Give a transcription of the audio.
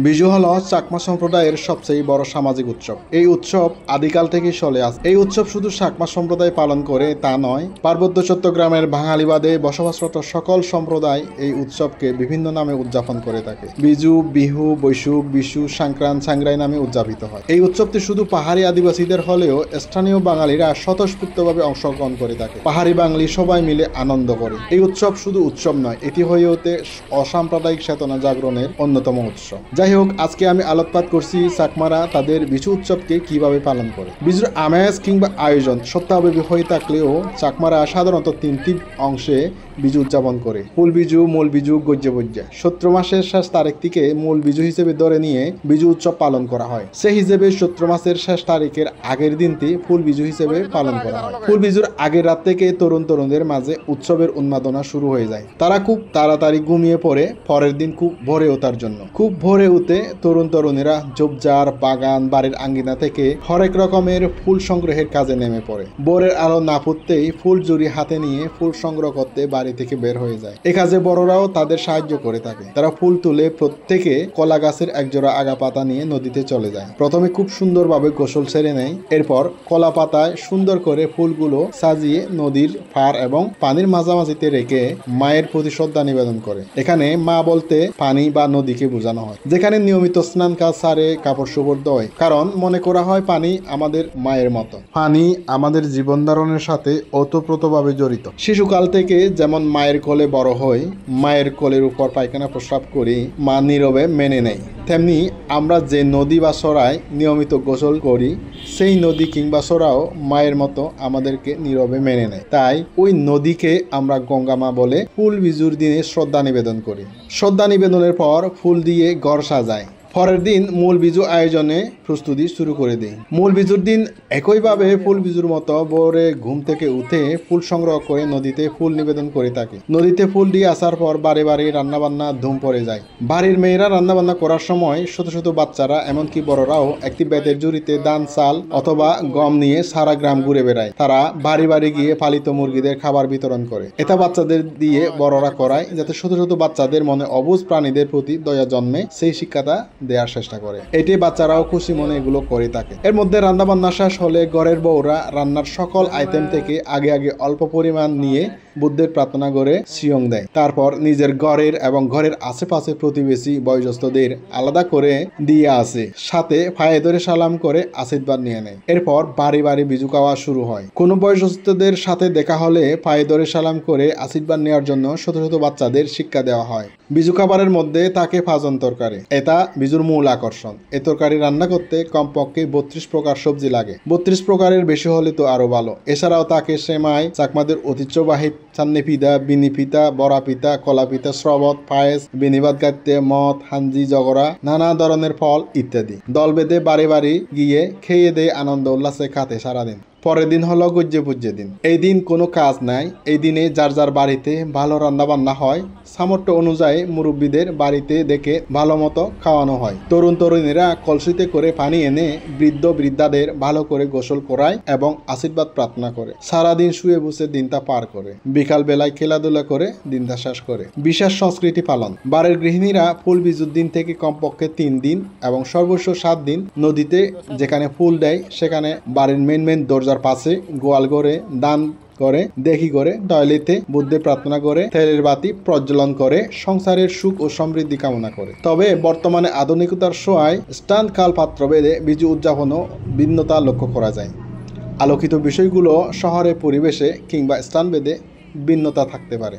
বিজু হলো চাকমা সম্প্রদায়ের সবচেয়ে বড় সামাজিক উৎসব। এই উৎসব আদিকাল থেকেই চলে আসে। এই উৎসব শুধু চাকমা সম্প্রদায় পালন করে তা নয়, পার্বত্য চট্টগ্রামের বাঙালিবাদে বসবাসরত সকল সম্প্রদায় এই উৎসবকে বিভিন্ন নামে উদযাপন করে থাকে। বিজু, বিহু, বৈশুখ, বিশু, সংক্রান্ত, সাংগ্রাই নামে উদযাপিত হয়। এই উৎসবটি শুধু পাহাড়ি আদিবাসীদের হলেও স্থানীয় বাঙালিরা স্বতঃস্ফূর্তভাবে অংশগ্রহণ করে থাকে। পাহাড়ি বাঙালি সবাই মিলে আনন্দ করে। এই উৎসব শুধু উৎসব নয়, এটি হয়ে ওঠে অসাম্প্রদায়িক চেতনা জাগরণের অন্যতম উৎসব। যাই হোক, আজকে আমি আলোকপাত করছি চাকমারা তাদের বিজু উৎসবকে কিভাবে পালন করে। বিজুর আমেজ কিংবা আয়োজন সপ্তাহব্যাপী হয়ে থাকলেও চাকমারা সাধারণত তিনটি অংশে বিজু উদযাপন করে: ফুল বিজু, মূল বিজু, গজ্জে। চৈত্র মাসের শেষ তারিখ থেকে মূল বিজু হিসেবে ধরে নিয়ে বিজু উৎসব পালন করা হয়। সেই হিসেবে চৈত্র মাসের শেষ তারিখের আগের দিনটি ফুল বিজু হিসেবে পালন করা হয়। ফুল বিজুর আগের রাত থেকে তরুণদের মাঝে উৎসবের উন্মাদনা শুরু হয়ে যায়। তারা খুব তাড়াতাড়ি ঘুমিয়ে পড়ে পরের দিন খুব ভোরে ওঠার জন্য। খুব ভোরে উঠে তরুণীরা ঝোপঝাড়, বাগান, বাড়ির আঙ্গিনা থেকে হরেক রকমের ফুল সংগ্রহের কাজে নেমে পড়ে। ভোরের আলো না ফুটতেই ফুল জুড়ি হাতে নিয়ে ফুল সংগ্রহ করতে বাড়ি থেকে বের হয়ে যায়। এ কাজে বড়রাও তাদের সাহায্য করে থাকে। তারা ফুল তুলে প্রত্যেকে কলা গাছের একজোড়া আগা পাতা নিয়ে নদীতে চলে যায়। প্রথমে খুব সুন্দরভাবে গোসল সেরে নেয়। এরপর কলা পাতায় সুন্দর করে ফুলগুলো সাজিয়ে নদীর পার এবং পানির মাঝামাঝিতে রেখে মায়ের প্রতি শ্রদ্ধা নিবেদন করে। এখানে মা বলতে পানি বা নদীকে বোঝানো হয়, যেখানে নিয়মিত স্নান কাজ সারে কাপড় চোপড় ধোয়। কারণ মনে করা হয় পানি আমাদের মায়ের মতো। পানি আমাদের জীবন ধারণের সাথে ওতপ্রোতভাবে জড়িত। শিশুকাল থেকে যেমন মায়ের কোলে বড় হই, মায়ের কোলের উপর পায়খানা প্রস্রাব করি, মা নীরবে মেনে নেয়, তেমনি আমরা যে নদী বা সরায় নিয়মিত গোসল করি, সেই নদী কিংবা সরাও মায়ের মতো আমাদেরকে নীরবে মেনে নেয়। তাই ওই নদীকে আমরা গঙ্গা মা বলে ফুল বিজুর দিনে শ্রদ্ধা নিবেদন করি। শ্রদ্ধা নিবেদনের পর ফুল দিয়ে ঘর সাজায়। পরের দিন মূল বিজু আয়োজনে প্রস্তুতি শুরু করে দেয়। মূল বিজুর দিন একইভাবে ফুল বিজুর মতো ভোরে ঘুম থেকে উঠে ফুল সংগ্রহ করে নদীতে ফুল নিবেদন করে থাকে। নদীতে ফুল দিয়ে আসার পর বাড়ি রান্নাবান্না ধুম পড়ে যায়। বাড়ির মেয়েরা রান্নাবান্না করার সময় ছোট বাচ্চারা এমনকি বড়রাও একটি বেতের ঝুড়িতে ধান, চাল অথবা গম নিয়ে সারা গ্রাম ঘুরে বেড়ায়। তারা বাড়ি গিয়ে পালিত মুরগিদের খাবার বিতরণ করে। এটা বাচ্চাদের দিয়ে বড়রা করায়, যাতে ছোট বাচ্চাদের মনে অবুঝ প্রাণীদের প্রতি দয়া জন্মে, সেই শিক্ষাটা দেওয়ার চেষ্টা করে। এটি বাচ্চারাও খুশি মনে এগুলো করে থাকে। এর মধ্যে রান্না বান্না শেষ হলে ঘরের বউরা রান্নার সকল আইটেম থেকে আগে অল্প পরিমাণ নিয়ে বুদ্ধের প্রার্থনা করে সিয়ং দেয়। তারপর নিজের ঘরের এবং ঘরের আশেপাশে প্রতিবেশী বয়োজ্যেষ্ঠদের আলাদা করে দিয়ে আসে, সাথে পায়ে ধরে সালাম করে আশীর্বাদ নিয়ে নেয়। এরপর বাড়ি বিজু খাওয়া শুরু হয়। কোনো বয়োজ্যেষ্ঠদের সাথে দেখা হলে পায়ে ধরে সালাম করে আশীর্বাদ নেওয়ার জন্য ছোট বাচ্চাদের শিক্ষা দেওয়া হয়। বিজু খাবারের মধ্যে থাকে পাঁচন তরকারি। এটা বিজুর মূল আকর্ষণ। এই তরকারি রান্না করতে কমপক্ষে 32 প্রকার সবজি লাগে। 32 প্রকারের বেশি হলে তো আরো ভালো। এছাড়াও থাকে সেমাই, চাকমাদের ঐতিহ্যবাহী চান্নি পিঠা, বিনি পিঠা, বড়া পিঠা, কলা পিঠা, শরবত, পায়েস, বিনিবাদ গাইতে মদ, হাঞ্জি, জগরা, নানা ধরনের ফল ইত্যাদি। দল বেঁধে বাড়ি গিয়ে খেয়ে দিয়ে আনন্দ উল্লাসে খাতে সারাদিন। পরের দিন হলো গজ্জে দিন। এই দিন কোনো কাজ নাই। এই দিনে যার বাড়িতে ভালো রান্না বান্না হয়, সামর্থ্য অনুযায়ী মুরব্বীদের বাড়িতে দেখে ভালো মতো খাওয়ানো হয়। তরুণীরা কলসিতে করে পানি এনে বৃদ্ধাদের ভালো করে গোসল করায় এবং আশীর্বাদ প্রার্থনা করে। সারাদিন শুয়ে বসে দিনটা পার করে। বিকাল বেলায় খেলাধুলা করে দিনটা শেষ করে। বিশেষ সংস্কৃতি পালন: বাড়ির গৃহিণীরা ফুল বিজুর দিন থেকে কমপক্ষে 3 দিন এবং সর্বোচ্চ 7 দিন নদীতে যেখানে ফুল দেয় সেখানে বাড়ির মেন দরজার পাশে, গোয়াল ঘরে, দান করে, দেখি করে, টয়লেটে বুদ্ধে প্রার্থনা করে, তেলের বাতি প্রজ্বলন করে সংসারের সুখ ও সমৃদ্ধি কামনা করে। তবে বর্তমানে আধুনিকতার ছোঁয়ায় স্থান কাল পাত্র ভেদে বিজু উদযাপনও ভিন্নতা লক্ষ্য করা যায়। আলোকিত বিষয়গুলো শহরের পরিবেশে কিংবা স্থানভেদে ভিন্নতা থাকতে পারে।